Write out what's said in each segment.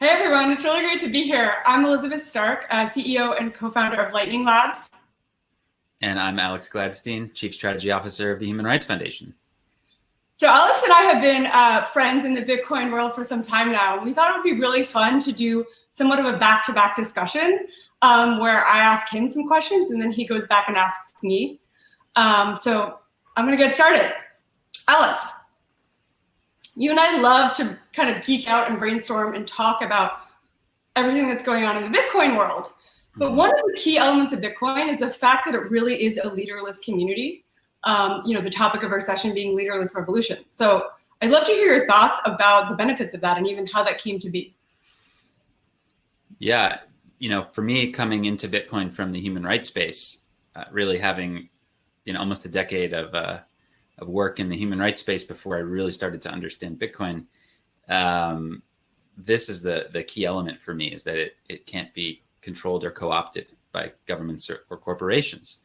Hey everyone, it's really great to be here. I'm Elizabeth Stark, CEO and co-founder of Lightning Labs. And I'm Alex Gladstein, Chief Strategy Officer of the Human Rights Foundation. So Alex and I have been friends in the Bitcoin world for some time now. We thought it would be really fun to do somewhat of a back-to-back discussion where I ask him some questions and then he goes back and asks me. So I'm going to get started. Alex, you and I love to kind of geek out and brainstorm and talk about everything that's going on in the Bitcoin world. But one of the key elements of Bitcoin is the fact that it really is a leaderless community. The topic of our session being leaderless revolution. So I'd love to hear your thoughts about the benefits of that and even how that came to be. Yeah, for me, coming into Bitcoin from the human rights space, really having, almost a decade of work in the human rights space before I really started to understand Bitcoin. This is the key element for me, is that it can't be controlled or co-opted by governments or corporations.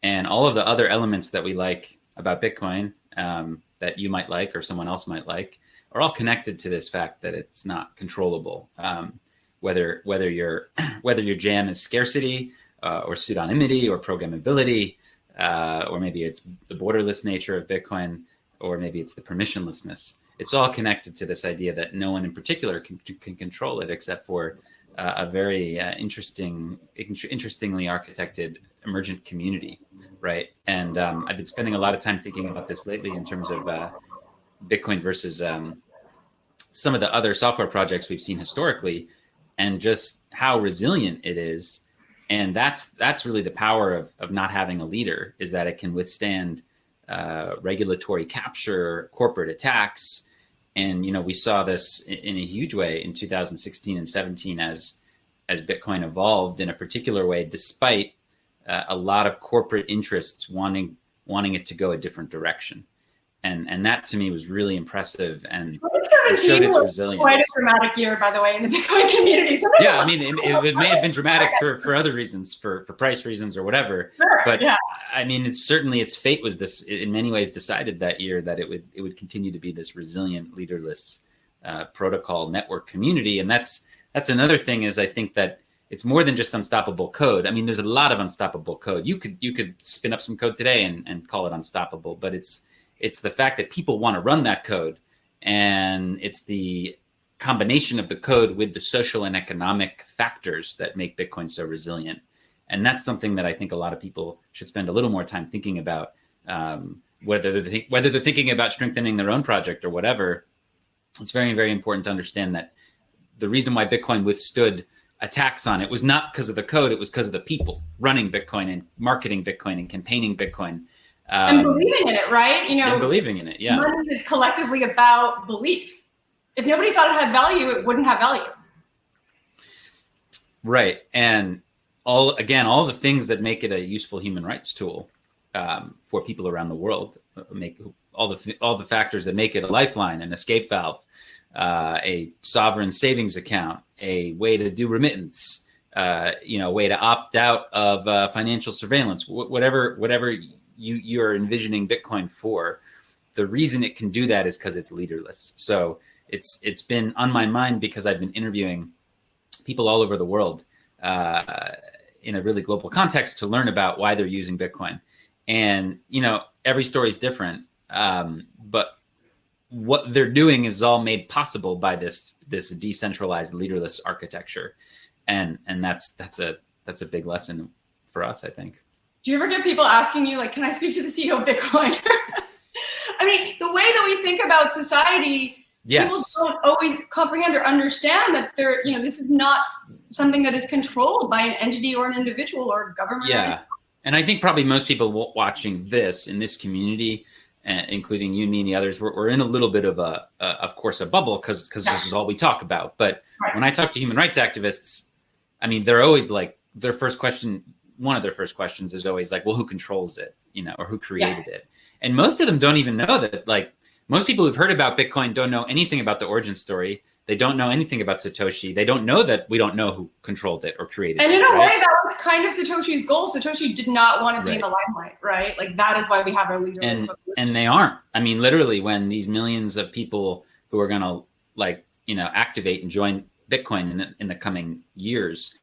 And all of the other elements that we like about Bitcoin, that you might like or someone else might like, are all connected to this fact that it's not controllable. Whether your jam is scarcity or pseudonymity or programmability, or maybe it's the borderless nature of Bitcoin, or maybe it's the permissionlessness. It's all connected to this idea that no one in particular can control it, except for a very interestingly architected emergent community, right? And I've been spending a lot of time thinking about this lately in terms of Bitcoin versus some of the other software projects we've seen historically, and just how resilient it is. And that's really the power of not having a leader, is that it can withstand regulatory capture, corporate attacks. And, we saw this in a huge way in 2016 and 17 as Bitcoin evolved in a particular way, despite a lot of corporate interests wanting it to go a different direction. And that to me was really impressive, and it showed its resilience. Quite a dramatic year, by the way, in the Bitcoin community. Yeah, I mean, it may have been dramatic for other reasons, for price reasons or whatever. Sure, but yeah. I mean, its fate was this, in many ways, decided that year that it would continue to be this resilient, leaderless protocol network community. And that's another thing, is I think that it's more than just unstoppable code. I mean, there's a lot of unstoppable code. You could spin up some code today and call it unstoppable, but it's the fact that people want to run that code, and it's the combination of the code with the social and economic factors that make Bitcoin so resilient. And that's something that I think a lot of people should spend a little more time thinking about, whether they're thinking about strengthening their own project or whatever. It's very, very important to understand that the reason why Bitcoin withstood attacks on it was not because of the code. It was because of the people running Bitcoin and marketing Bitcoin and campaigning Bitcoin. And believing in it, right? And believing in it, yeah. Money is collectively about belief. If nobody thought it had value, it wouldn't have value. Right. And all the things that make it a useful human rights tool for people around the world, make all the factors that make it a lifeline, an escape valve, a sovereign savings account, a way to do remittance, a way to opt out of financial surveillance, whatever you're envisioning Bitcoin for. The reason it can do that is because it's leaderless. So it's been on my mind because I've been interviewing people all over the world in a really global context to learn about why they're using Bitcoin. And, every story is different, but what they're doing is all made possible by this decentralized leaderless architecture. And that's a big lesson for us, I think. Do you ever get people asking you, like, can I speak to the CEO of Bitcoin? I mean, the way that we think about society, yes. People don't always comprehend or understand that this is not something that is controlled by an entity or an individual or a government. Yeah. And I think probably most people watching this in this community, including you, me, and the others, we're in a little bit of of course, a bubble because this is all we talk about. But when I talk to human rights activists, I mean, they're always like, one of their first questions is always like, well, who controls it, or who created it? And most of them don't even know that. Like, most people who've heard about Bitcoin don't know anything about the origin story. They don't know anything about Satoshi. They don't know that we don't know who controlled it or created it. And in a way, that was kind of Satoshi's goal. Satoshi did not want to be in the limelight, right? Like, that is why we have our leaderless. And they aren't. I mean, literally, when these millions of people who are going to, activate and join Bitcoin in the coming years,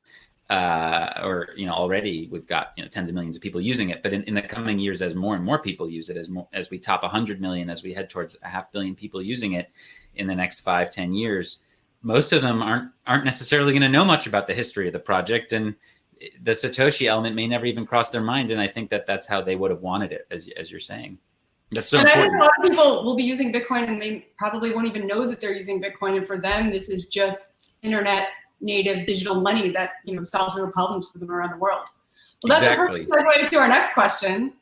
already we've got tens of millions of people using it, but in the coming years, as more and more people use it, as we top 100 million, as we head towards 500 million people using it in the next 5-10 years, most of them aren't necessarily going to know much about the history of the project, and the Satoshi element may never even cross their mind. And I think that's how they would have wanted it, as you're saying. That's so important. I think a lot of people will be using Bitcoin and they probably won't even know that they're using Bitcoin. And for them, this is just internet native digital money that solves real problems for them around the world. Well, that's exactly. a perfect segue to our next question.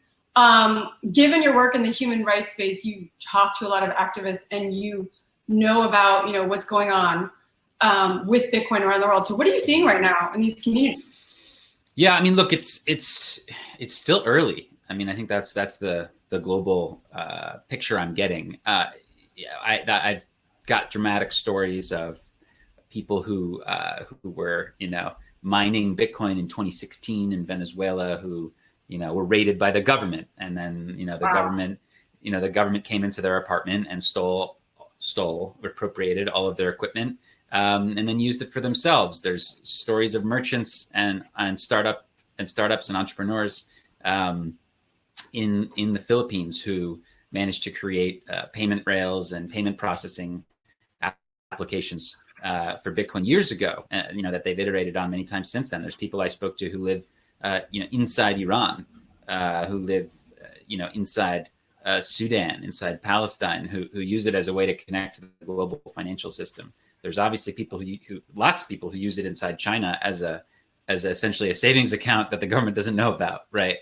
Given your work in the human rights space, you talk to a lot of activists and you know about what's going on with Bitcoin around the world. So what are you seeing right now in these communities? Yeah, I mean, look, it's still early. I mean, I think that's the global picture I'm getting. I've got dramatic stories of people who were mining Bitcoin in 2016 in Venezuela, who were raided by the government, and then the government came into their apartment and appropriated all of their equipment, and then used it for themselves. There's stories of merchants and startups and entrepreneurs in the Philippines who managed to create payment rails and payment processing applications for Bitcoin years ago, that they've iterated on many times since then. There's people I spoke to who live, inside Iran, who live, inside Sudan, inside Palestine, who use it as a way to connect to the global financial system. There's obviously people lots of people who use it inside China as essentially a savings account that the government doesn't know about, right?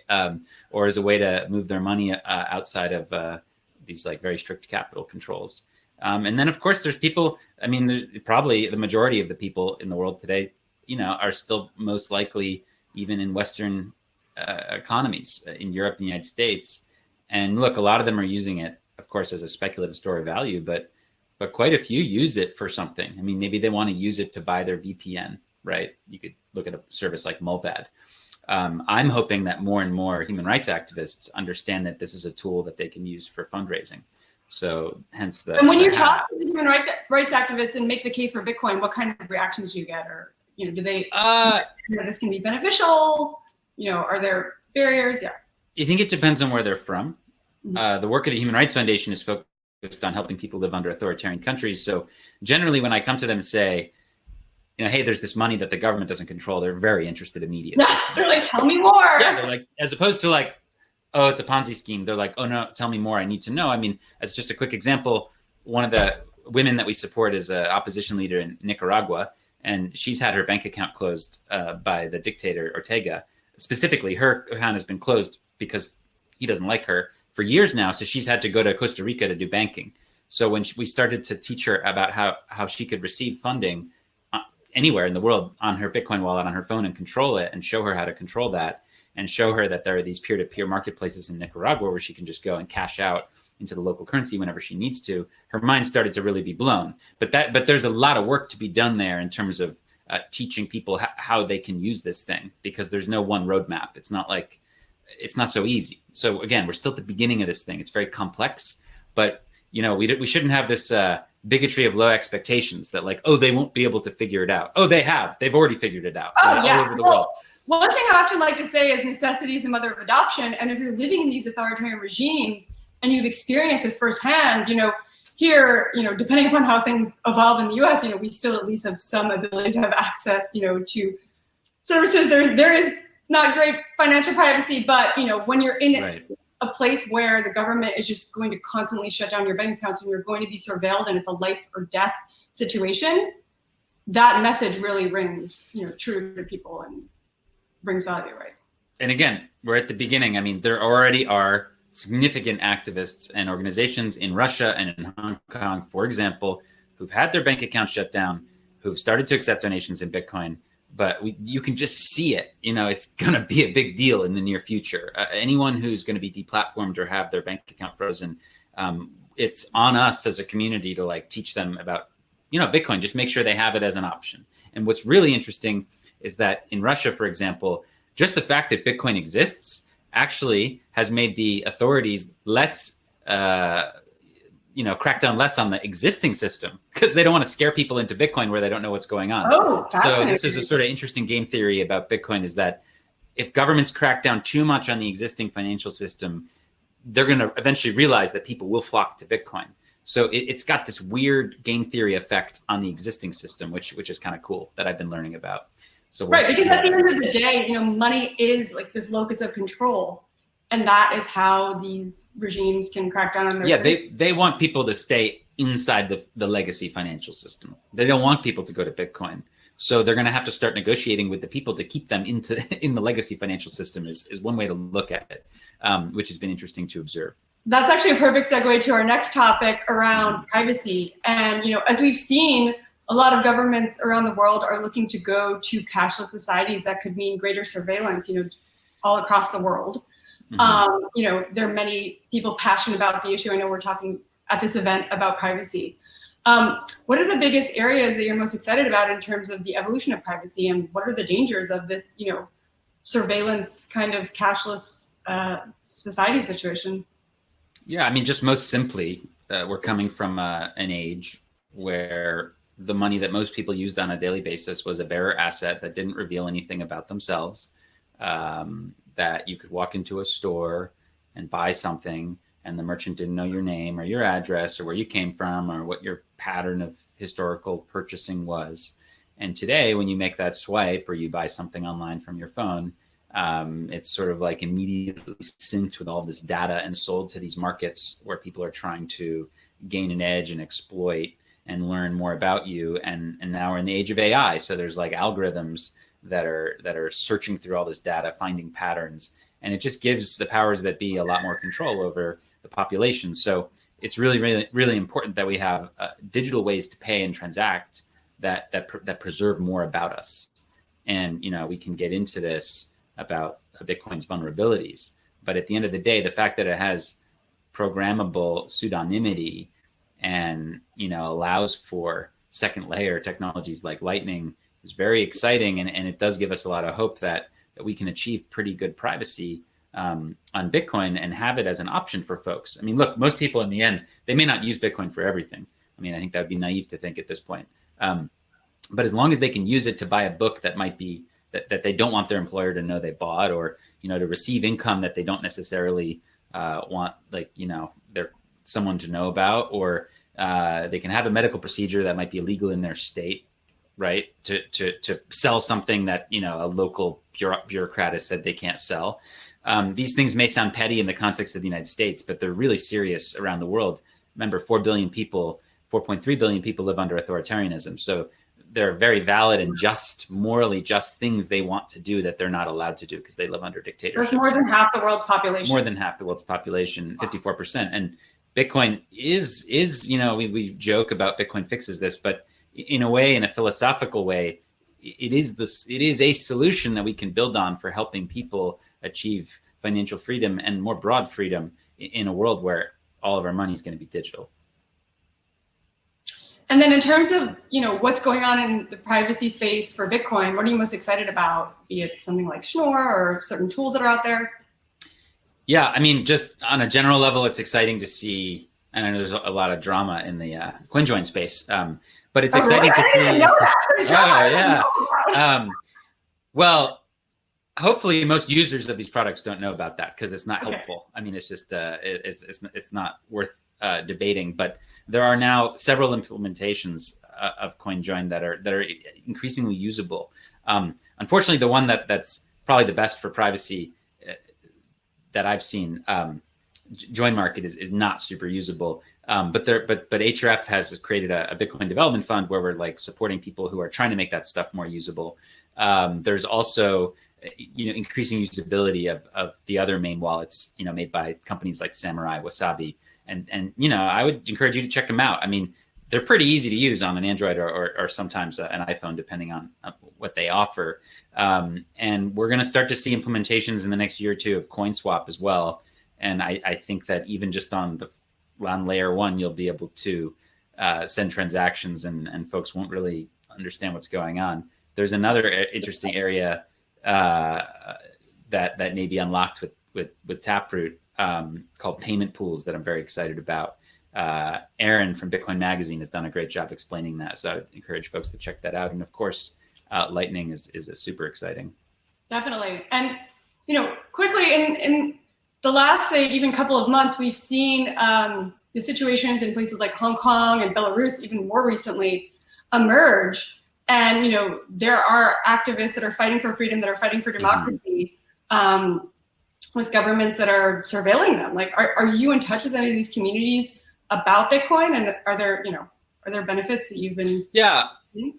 Or as a way to move their money outside of these very strict capital controls. And then, of course, there's people. I mean, there's probably the majority of the people in the world today, are still most likely even in Western economies, in Europe and the United States. And look, a lot of them are using it, of course, as a speculative store of value, but quite a few use it for something. I mean, maybe they want to use it to buy their VPN, right? You could look at a service like Mulvad. I'm hoping that more and more human rights activists understand that this is a tool that they can use for fundraising. So hence the. And when you talk to the human rights activists and make the case for Bitcoin, what kind of reactions do you get? Or, do they, this can be beneficial? Are there barriers? Yeah. I think it depends on where they're from. The work of the Human Rights Foundation is focused on helping people live under authoritarian countries. So generally when I come to them and say, hey, there's this money that the government doesn't control, they're very interested immediately. They're like, tell me more. Yeah, they're like, as opposed to oh, it's a Ponzi scheme. They're like, oh no, tell me more. I need to know. I mean, as just a quick example, one of the women that we support is an opposition leader in Nicaragua, and she's had her bank account closed by the dictator Ortega. Specifically, her account has been closed because he doesn't like her for years now. So she's had to go to Costa Rica to do banking. So when we started to teach her about how she could receive funding anywhere in the world on her Bitcoin wallet on her phone and control it, and show her how to control that, and show her that there are these peer-to-peer marketplaces in Nicaragua where she can just go and cash out into the local currency whenever she needs to, her mind started to really be blown. But there's a lot of work to be done there in terms of teaching people how they can use this thing, because there's no one roadmap. It's not so easy. So again, we're still at the beginning of this thing. It's very complex, but we shouldn't have this bigotry of low expectations that they won't be able to figure it out. Oh, they've already figured it out. Oh, right? yeah. All over the world. One thing I often like to say is necessity is the mother of adoption. And if you're living in these authoritarian regimes and you've experienced this firsthand, here, depending upon how things evolve in the US, we still at least have some ability to have access, to services. There is not great financial privacy, but, when you're in a place where the government is just going to constantly shut down your bank accounts and you're going to be surveilled and it's a life or death situation, that message really rings, true to people and brings value, right? And again, we're at the beginning. I mean, there already are significant activists and organizations in Russia and in Hong Kong, for example, who've had their bank accounts shut down, who've started to accept donations in Bitcoin, but you can just see it. It's going to be a big deal in the near future. Anyone who's going to be deplatformed or have their bank account frozen, it's on us as a community to teach them about, Bitcoin. Just make sure they have it as an option. And what's really interesting is that in Russia, for example, just the fact that Bitcoin exists actually has made the authorities less crack down less on the existing system because they don't want to scare people into Bitcoin where they don't know what's going on. Oh, so this is a sort of interesting game theory about Bitcoin, is that if governments crack down too much on the existing financial system, they're going to eventually realize that people will flock to Bitcoin. So it's got this weird game theory effect on the existing system, which is kind of cool, that I've been learning about. So right, because at the end of the day, money is like this locus of control, and that is how these regimes can crack down on their. Yeah, they want people to stay inside the legacy financial system. They don't want people to go to Bitcoin. So they're going to have to start negotiating with the people to keep them in the legacy financial system is one way to look at it, which has been interesting to observe. That's actually a perfect segue to our next topic around privacy. And, as we've seen, a lot of governments around the world are looking to go to cashless societies. That could mean greater surveillance, all across the world. Mm-hmm. There are many people passionate about the issue. I know we're talking at this event about privacy. What are the biggest areas that you're most excited about in terms of the evolution of privacy, and what are the dangers of this, surveillance kind of cashless society situation? Yeah, I mean, just most simply, we're coming from an age where the money that most people used on a daily basis was a bearer asset that didn't reveal anything about themselves, that you could walk into a store and buy something, and the merchant didn't know your name or your address or where you came from or what your pattern of historical purchasing was. And today, when you make that swipe or you buy something online from your phone, it's sort of like immediately synced with all this data and sold to these markets where people are trying to gain an edge and exploit and learn more about you. And now we're in the age of AI. So there's like algorithms that are searching through all this data, finding patterns. And it just gives the powers that be a lot more control over the population. So it's really, really, really important that we have digital ways to pay and transact that preserve more about us. And, we can get into this about Bitcoin's vulnerabilities. But at the end of the day, the fact that it has programmable pseudonymity and, allows for second layer technologies like Lightning is very exciting. And it does give us a lot of hope that we can achieve pretty good privacy on Bitcoin and have it as an option for folks. I mean, look, most people in the end, they may not use Bitcoin for everything. I mean, I think that would be naive to think at this point. But as long as they can use it to buy a book that might be that they don't want their employer to know they bought, or, to receive income that they don't necessarily want, they're someone to know about, or they can have a medical procedure that might be illegal in their state, right? To sell something that, a local bureaucrat has said they can't sell. These things may sound petty in the context of the United States, but they're really serious around the world. Remember, 4.3 billion people live under authoritarianism. So they're very valid and just, morally just things they want to do that they're not allowed to do because they live under dictatorship. That's more than half the world's population. More than half the world's population, 54%. And Bitcoin is we joke about Bitcoin fixes this, but in a way, in a philosophical way, it is a solution that we can build on for helping people achieve financial freedom and more broad freedom in a world where all of our money is going to be digital. And then in terms of, what's going on in the privacy space for Bitcoin, what are you most excited about? Be it something like Schnorr or certain tools that are out there? Yeah, I mean, just on a general level, it's exciting to see, and I know there's a lot of drama in the CoinJoin space, but it's exciting to see. Well, hopefully most users of these products don't know about that because it's not helpful. I mean, it's just it's not worth debating. But there are now several implementations of CoinJoin that are increasingly usable. Unfortunately, the one that's probably the best for privacy that I've seen, Join Market is not super usable. But HRF has created a Bitcoin development fund where we're like supporting people who are trying to make that stuff more usable. There's also increasing usability of the other main wallets made by companies like Samurai, Wasabi, and I would encourage you to check them out. I mean, they're pretty easy to use on an Android or sometimes an iPhone, depending on what they offer. And we're going to start to see implementations in the next year or two of CoinSwap as well. And I think that even just on layer one, you'll be able to send transactions and folks won't really understand what's going on. There's another interesting area that may be unlocked with Taproot called payment pools that I'm very excited about. Aaron from Bitcoin Magazine has done a great job explaining that. So I would encourage folks to check that out. And of course, Lightning is a super exciting. Definitely. And, quickly in the last, say, even couple of months, we've seen the situations in places like Hong Kong and Belarus, even more recently, emerge. And, there are activists that are fighting for freedom, that are fighting for democracy, with governments that are surveilling them. Like, are you in touch with any of these communities about Bitcoin? And are there benefits that you've been? Yeah.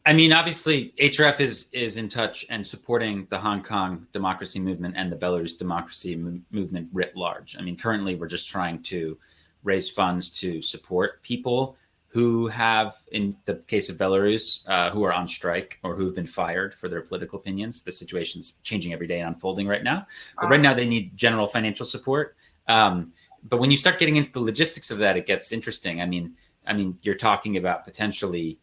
I mean, obviously, HRF is in touch and supporting the Hong Kong democracy movement and the Belarus democracy movement writ large. I mean, currently, we're just trying to raise funds to support people who have, in the case of Belarus, who are on strike or who've been fired for their political opinions. The situation's changing every day and unfolding right now. But right now, they need general financial support. But when you start getting into the logistics of that, it gets interesting. I mean, you're talking about potentially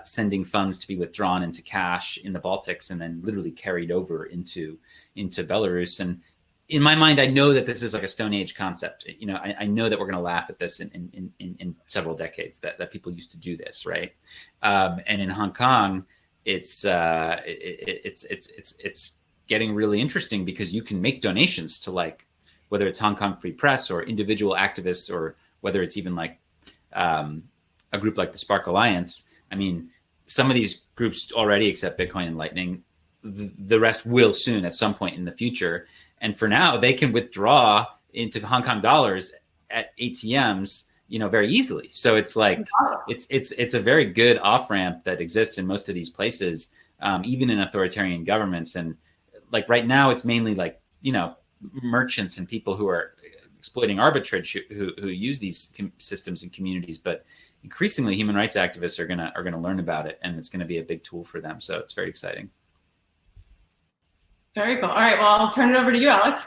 sending funds to be withdrawn into cash in the Baltics and then literally carried over into Belarus. And in my mind, I know that this is like a Stone Age concept. I know that we're going to laugh at this in several decades that people used to do this, right? And in Hong Kong, it's getting really interesting because you can make donations to, like, whether it's Hong Kong Free Press or individual activists, or whether it's even like a group like the Spark Alliance. I mean, some of these groups already accept Bitcoin and Lightning. The rest will soon at some point in the future. And for now, they can withdraw into Hong Kong dollars at ATMs, very easily. So it's like, it's a very good off-ramp that exists in most of these places, even in authoritarian governments. And like right now, it's mainly like, merchants and people who are exploiting arbitrage who use these systems and communities. But increasingly, human rights activists are gonna learn about it, and it's gonna be a big tool for them. So it's very exciting. Very cool. All right. Well, I'll turn it over to you, Alex.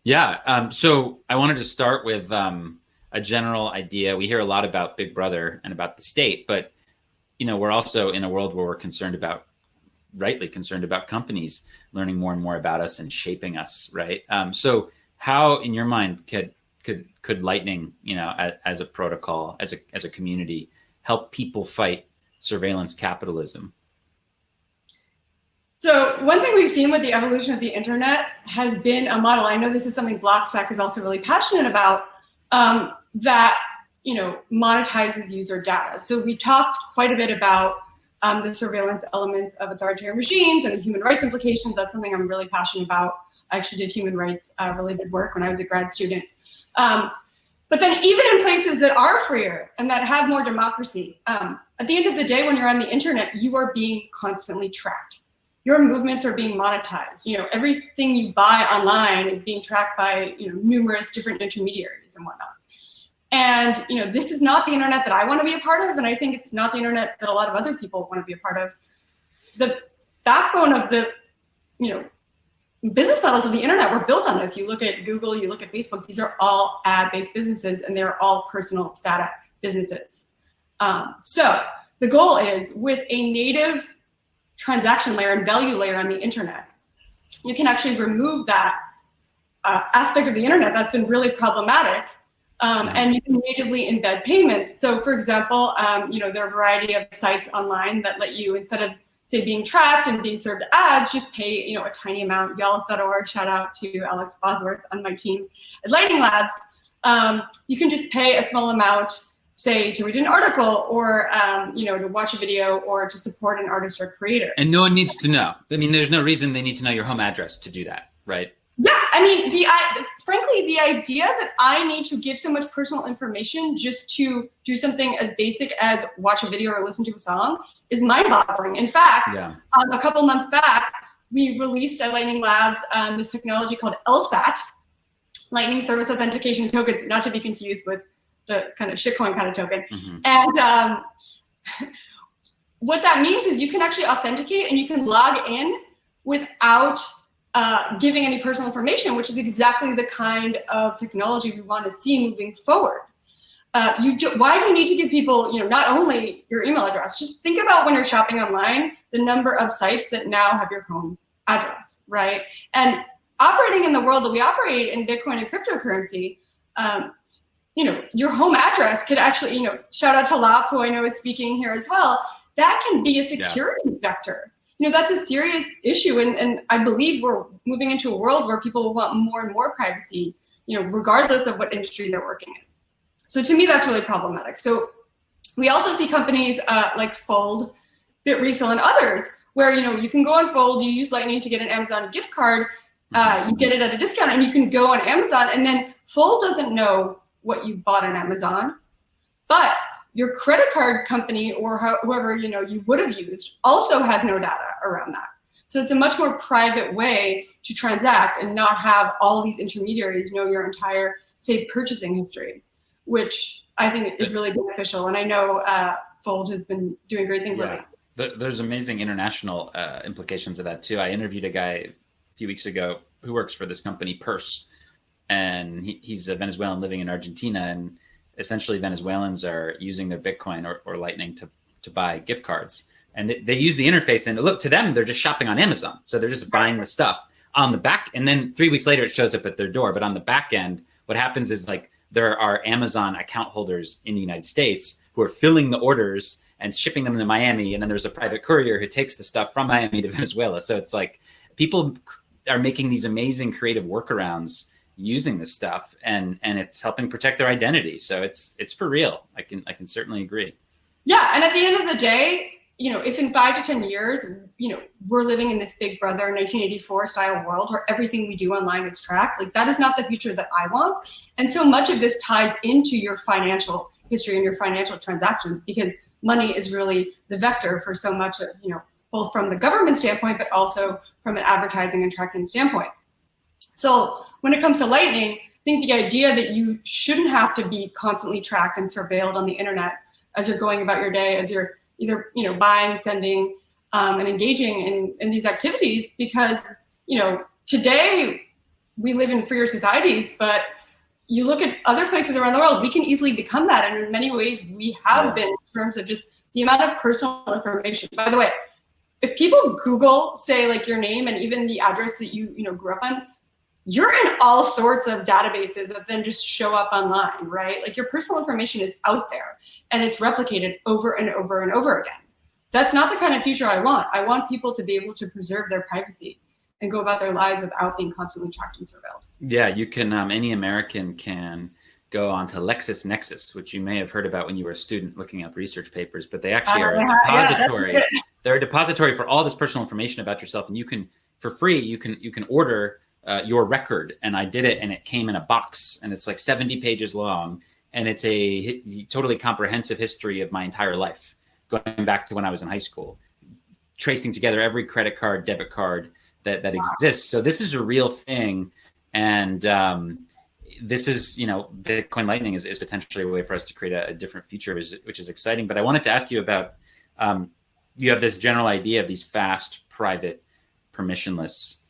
Yeah. So I wanted to start with a general idea. We hear a lot about Big Brother and about the state, but we're also in a world where we're rightly concerned about companies learning more and more about us and shaping us, right? So how, in your mind, could Lightning, as a protocol, as a community, help people fight surveillance capitalism? So one thing we've seen with the evolution of the internet has been a model. I know this is something Blockstack is also really passionate about, that monetizes user data. So we talked quite a bit about the surveillance elements of authoritarian regimes and the human rights implications. That's something I'm really passionate about. I actually did human rights related work when I was a grad student. But then even in places that are freer and that have more democracy, at the end of the day, when you're on the internet, you are being constantly tracked. Your movements are being monetized. Everything you buy online is being tracked by numerous different intermediaries and whatnot. And this is not the internet that I want to be a part of, and I think it's not the internet that a lot of other people want to be a part of. The backbone of the business models of the internet were built on this. You look at Google, you look at Facebook, these are all ad-based businesses, and they're all personal data businesses. So the goal is, with a native transaction layer and value layer on the internet, you can actually remove that aspect of the internet that's been really problematic, and you can natively embed payments. So for example, there are a variety of sites online that let you, instead of, say, being tracked and being served ads, just pay a tiny amount. Yalls.org, shout out to Alex Bosworth on my team at Lightning Labs. You can just pay a small amount, say, to read an article, or to watch a video, or to support an artist or creator. And no one needs to know. I mean, there's no reason they need to know your home address to do that, right? Yeah, I mean, frankly, the idea that I need to give so much personal information just to do something as basic as watch a video or listen to a song is mind-boggling. In fact, a couple months back, we released at Lightning Labs this technology called LSAT, Lightning Service Authentication Tokens, not to be confused with the kind of shitcoin kind of token. And what that means is you can actually authenticate and you can log in without giving any personal information, which is exactly the kind of technology we want to see moving forward. Why do you need to give people, not only your email address? Just think about, when you're shopping online, the number of sites that now have your home address, right? And operating in the world that we operate in Bitcoin and cryptocurrency, your home address could actually, shout out to Lap, who I know is speaking here as well. That can be a security vector. That's a serious issue. And I believe we're moving into a world where people will want more and more privacy, regardless of what industry they're working in. So to me, that's really problematic. So we also see companies like Fold, BitRefill, and others where, you can go on Fold, you use Lightning to get an Amazon gift card, you get it at a discount, and you can go on Amazon, and then Fold doesn't know what you bought on Amazon, but your credit card company or whoever you would have used also has no data around that. So it's a much more private way to transact and not have all these intermediaries know your entire, say, purchasing history, which I think is really beneficial. And I know Fold has been doing great things lately. There's amazing international implications of that too. I interviewed a guy a few weeks ago who works for this company, Purse, and he's a Venezuelan living in Argentina, and essentially Venezuelans are using their Bitcoin or Lightning to buy gift cards. And they use the interface, and look, to them, they're just shopping on Amazon. So they're just buying the stuff on the back. And then 3 weeks later, it shows up at their door. But on the back end, what happens is there are Amazon account holders in the United States who are filling the orders and shipping them to Miami. And then there's a private courier who takes the stuff from Miami to Venezuela. So it's people are making these amazing creative workarounds using this stuff, and it's helping protect their identity. So it's for real. I can certainly agree. Yeah, and at the end of the day, if in 5 to 10 years, we're living in this Big Brother 1984 style world where everything we do online is tracked, that is not the future that I want. And so much of this ties into your financial history and your financial transactions, because money is really the vector for so much of, both from the government standpoint, but also from an advertising and tracking standpoint. So when it comes to Lightning, I think the idea that you shouldn't have to be constantly tracked and surveilled on the internet as you're going about your day, as you're either buying, sending, and engaging in these activities, because today we live in freer societies, but you look at other places around the world, we can easily become that, and in many ways we have been, in terms of just the amount of personal information. By the way, if people Google, say, your name and even the address that you grew up on, you're in all sorts of databases that then just show up online, right? Your personal information is out there and it's replicated over and over and over again. That's not the kind of future I want. I want people to be able to preserve their privacy and go about their lives without being constantly tracked and surveilled. Yeah, you can, any American can go onto LexisNexis, which you may have heard about when you were a student looking up research papers, but they actually are a depository. They're a depository for all this personal information about yourself, and you can, for free, you can order your record. And I did it, and it came in a box, and it's 70 pages long, and it's a totally comprehensive history of my entire life, going back to when I was in high school, tracing together every credit card, debit card that exists. So this is a real thing, and this is, Bitcoin Lightning is potentially a way for us to create a different future, which is exciting. But I wanted to ask you about, you have this general idea of these fast, private, permissionless,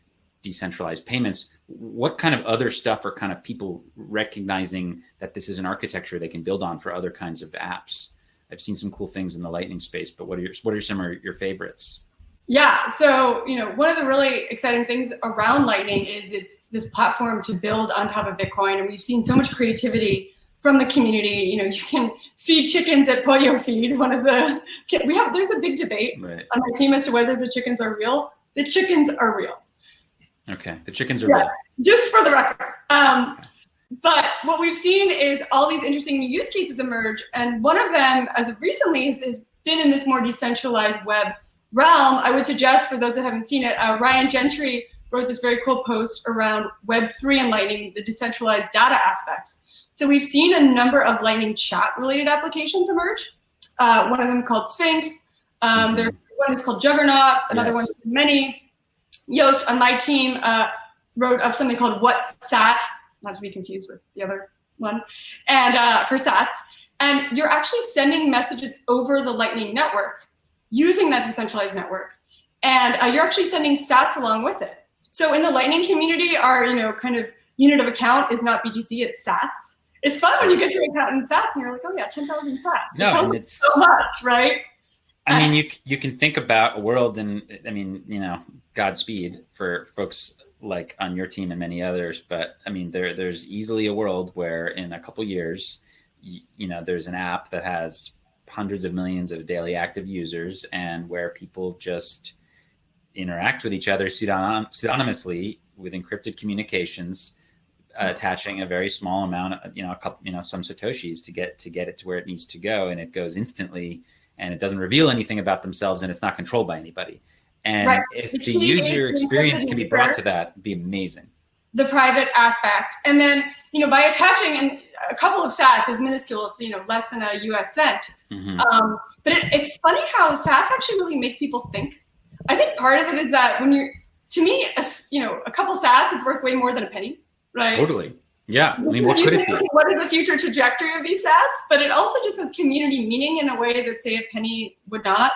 decentralized payments. What kind of other stuff are kind of people recognizing that this is an architecture they can build on for other kinds of apps? I've seen some cool things in the Lightning space, but what are some of your favorites? Yeah, so one of the really exciting things around Lightning is it's this platform to build on top of Bitcoin, and we've seen so much creativity from the community. You can feed chickens at Pollo Feed. There's a big debate on my team as to whether the chickens are real. The chickens are real. Okay, the chickens are real. Just for the record. But what we've seen is all these interesting new use cases emerge, and one of them, as of recently, has been in this more decentralized web realm. I would suggest, for those that haven't seen it, Ryan Gentry wrote this very cool post around Web3 and Lightning, the decentralized data aspects. So we've seen a number of Lightning chat-related applications emerge. One of them called Sphinx. There's one is called Juggernaut. Another one, Many. Yoast on my team wrote up something called WhatSat, not to be confused with the other one, and for Sats. And you're actually sending messages over the Lightning network using that decentralized network. And you're actually sending Sats along with it. So in the Lightning community, our kind of unit of account is not BTC, it's Sats. It's fun when you get your account in Sats and you're like, oh yeah, 10,000 Sats. No, and it's so much, right? I mean, you can think about a world, and I mean, Godspeed for folks like on your team and many others. But I mean, there's easily a world where in a couple years, there's an app that has hundreds of millions of daily active users, and where people just interact with each other pseudonymously with encrypted communications, attaching a very small amount, some satoshis to get it to where it needs to go, and it goes instantly, and it doesn't reveal anything about themselves, and it's not controlled by anybody. And right. if the user experience can be brought to that, it'd be amazing. The private aspect, and then by attaching, and a couple of sats is minuscule. It's less than a US cent. Mm-hmm. But it's funny how sats actually really make people think. I think part of it is that to me, a couple sats is worth way more than a penny, right? Totally. Yeah. I mean, what could it be? What is the future trajectory of these sats? But it also just has community meaning in a way that, say, a penny would not.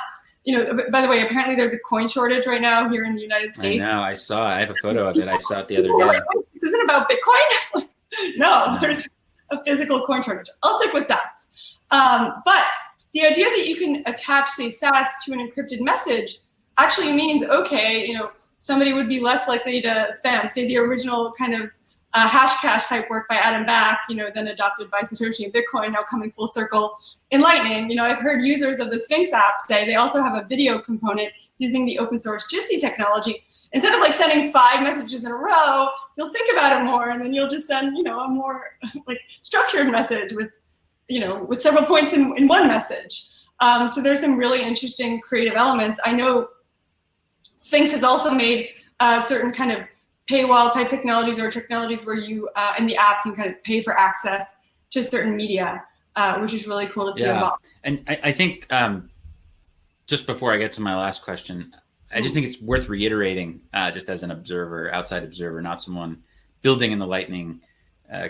By the way, apparently there's a coin shortage right now here in the United States. I know. I have a photo of it. I saw it the other day. This isn't about Bitcoin. No, there's a physical coin shortage. I'll stick with sats. But the idea that you can attach, say, sats to an encrypted message actually means, okay, somebody would be less likely to spam. Say the original kind of Hashcash type work by Adam Back, then adopted by Satoshi and Bitcoin, now coming full circle in Lightning. I've heard users of the Sphinx app say they also have a video component using the open source Jitsi technology. Instead of sending 5 messages in a row, you'll think about it more, and then you'll just send, a more structured message with several points in one message. So there's some really interesting creative elements. I know Sphinx has also made certain kind of paywall type technologies, or technologies where you in the app can kind of pay for access to certain media, which is really cool to see evolve. And I think just before I get to my last question, I just think it's worth reiterating, just as an observer, outside observer, not someone building in the Lightning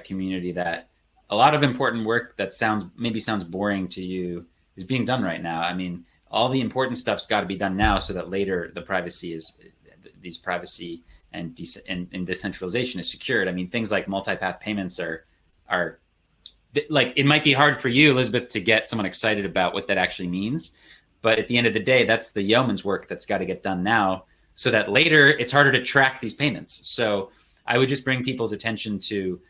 community, that a lot of important work that sounds boring to you is being done right now. I mean, all the important stuff's got to be done now, so that later the privacy and decentralization is secured. I mean, things like multipath payments are like, it might be hard for you, Elizabeth, to get someone excited about what that actually means. But at the end of the day, that's the yeoman's work that's got to get done now, so that later it's harder to track these payments. So I would just bring people's attention to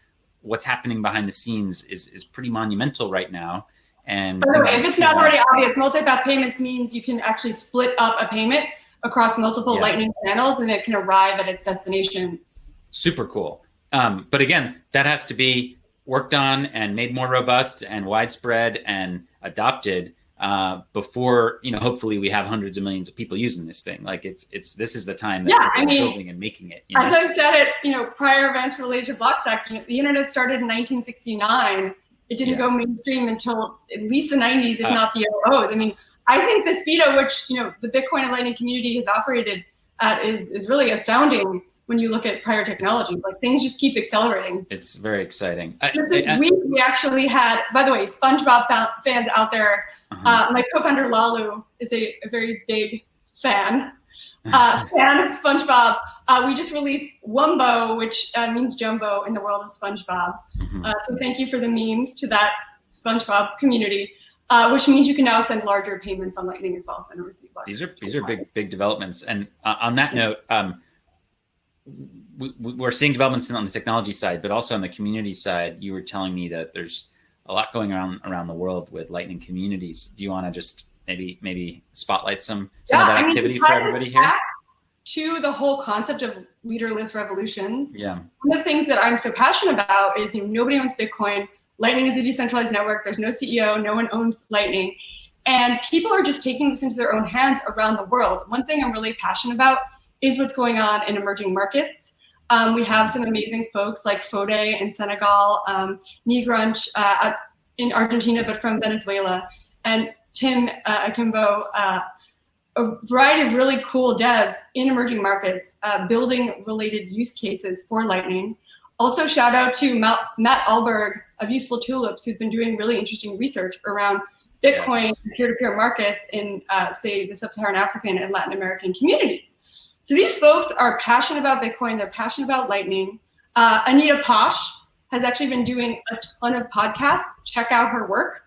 what's happening behind the scenes is pretty monumental right now. And by the way, if it's not already obvious, multipath payments means you can actually split up a payment across multiple Lightning channels, and it can arrive at its destination. Super cool. But again, that has to be worked on and made more robust and widespread and adopted before, hopefully we have hundreds of millions of people using this thing. This is the time that people are building and making it. As I've said at prior events related to Blockstack, the internet started in 1969. It didn't go mainstream until at least the 90s, if not the 00s. I mean, I think the speed at which the Bitcoin and Lightning community has operated at is really astounding when you look at prior technologies. Things just keep accelerating. It's very exciting. This week we actually had, by the way, SpongeBob fans out there. My co-founder Lalu is a very big fan. Fan of SpongeBob. We just released Wumbo, which means jumbo in the world of SpongeBob. So thank you for the memes to that SpongeBob community, which means you can now send larger payments on Lightning as well, send and receive larger. These are big developments. And on that note, we're seeing developments on the technology side, but also on the community side. You were telling me that there's a lot going on around the world with Lightning communities. Do you want to just maybe spotlight some of that activity for everybody here? To the whole concept of leaderless revolutions. Yeah. One of the things that I'm so passionate about is nobody owns Bitcoin. Lightning is a decentralized network. There's no CEO. No one owns Lightning. And people are just taking this into their own hands around the world. One thing I'm really passionate about is what's going on in emerging markets. We have some amazing folks like Fode in Senegal, Nigrunch in Argentina, but from Venezuela, and Tim Akimbo, a variety of really cool devs in emerging markets building related use cases for Lightning. Also, shout out to Matt Alberg of Useful Tulips, who's been doing really interesting research around Bitcoin and peer-to-peer markets in, say, the Sub-Saharan African and Latin American communities. So these folks are passionate about Bitcoin. They're passionate about Lightning. Anita Posh has actually been doing a ton of podcasts. Check out her work.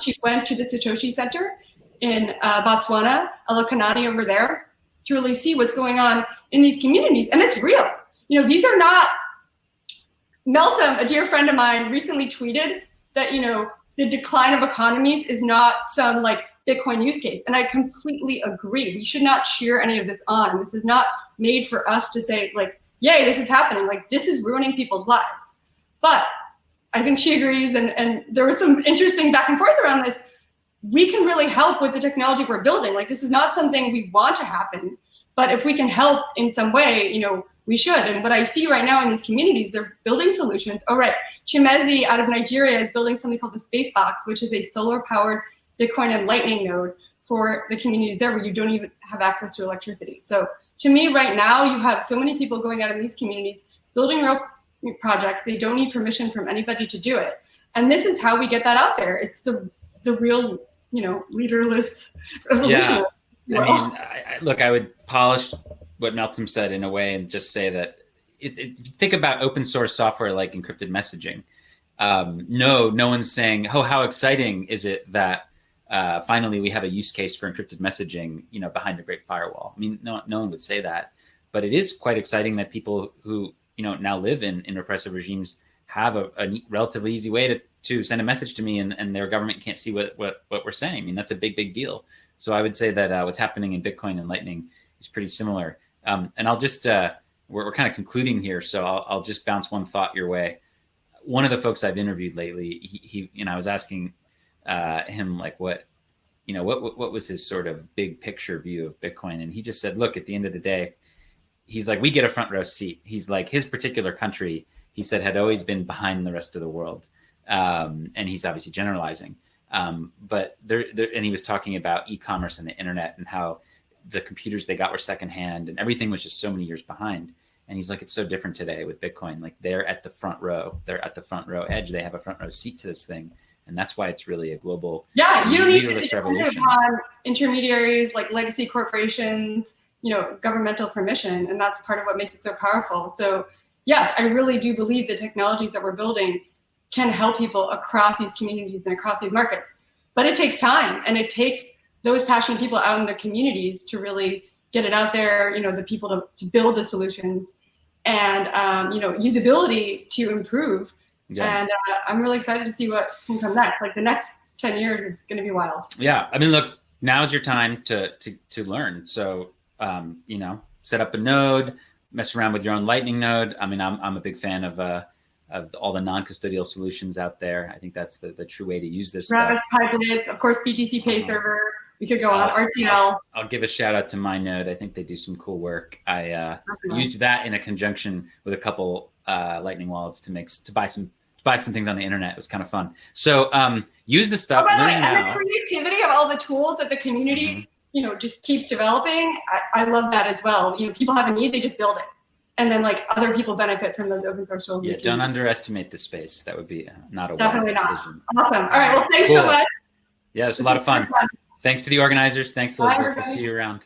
She went to the Satoshi Center in Botswana, Alakanani over there, to really see what's going on in these communities. And it's real. You know, these are not, Meltem, a dear friend of mine, recently tweeted that, you know, the decline of economies is not some like Bitcoin use case. And I completely agree. We should not cheer any of this on. This is not made for us to say like, yay, this is happening. Like, this is ruining people's lives. But I think she agrees. And there was some interesting back and forth around this. We can really help with the technology we're building. Like, this is not something we want to happen, but if we can help in some way, you know, we should. And what I see right now in these communities, they're building solutions. Oh, right. Chimezi out of Nigeria is building something called the Space Box, which is a solar-powered Bitcoin and Lightning node for the communities there where you don't even have access to electricity. So to me, right now, you have so many people going out in these communities, building real projects. They don't need permission from anybody to do it. And this is how we get that out there. It's the real, you know, leaderless revolution. Yeah. I mean, look, I would polish what Meltem said in a way and just say that think about open source software like encrypted messaging. No one's saying, oh, how exciting is it that finally we have a use case for encrypted messaging, you know, behind the Great Firewall. I mean, no one would say that, but it is quite exciting that people who, you know, now live in repressive regimes have a relatively easy way to send a message to me and their government can't see what we're saying. I mean, that's a big deal. So I would say that what's happening in Bitcoin and Lightning is pretty similar. And I'll just, we're kind of concluding here. So I'll just bounce one thought your way. One of the folks I've interviewed lately, he you know, I was asking him like what was his sort of big picture view of Bitcoin. And he just said, look, at the end of the day, he's like, we get a front row seat. He's like, his particular country, he said, had always been behind the rest of the world. And he's obviously generalizing. But and he was talking about e-commerce and the internet and how the computers they got were secondhand and everything was just so many years behind. And he's like, it's so different today with Bitcoin. Like they're at the front row. They're at the front row edge. They have a front row seat to this thing. And that's why it's really a global you don't need to depend revolution. upon intermediaries like legacy corporations, you know, governmental permission. And that's part of what makes it so powerful. So yes, I really do believe the technologies that we're building can help people across these communities and across these markets. But it takes time, and it takes those passionate people out in the communities to really get it out there, you know, the people to build the solutions and, you know, usability to improve. Yeah. And I'm really excited to see what can come next. Like the next 10 years is going to be wild. Yeah. I mean, look, now's your time to learn. So, you know, set up a node, mess around with your own Lightning node. I mean, I'm a big fan of all the non-custodial solutions out there. I think that's the true way to use this stuff. Pipelets, of course, BTC Pay Server. We could go on RTL. I'll give a shout out to my node. I think they do some cool work. I used that in a conjunction with a couple Lightning wallets to buy some things on the internet. It was kind of fun. So use the stuff. And the creativity of all the tools that the community, you know, just keeps developing. I love that as well. You know, people have a need, they just build it. And then like other people benefit from those open source tools. Yeah, don't underestimate the space. That would be not a Definitely wise decision. Awesome. All right. Well, thanks so much. Yeah, it was a lot of fun. Thanks to the organizers. Thanks, Elizabeth. We'll see you around.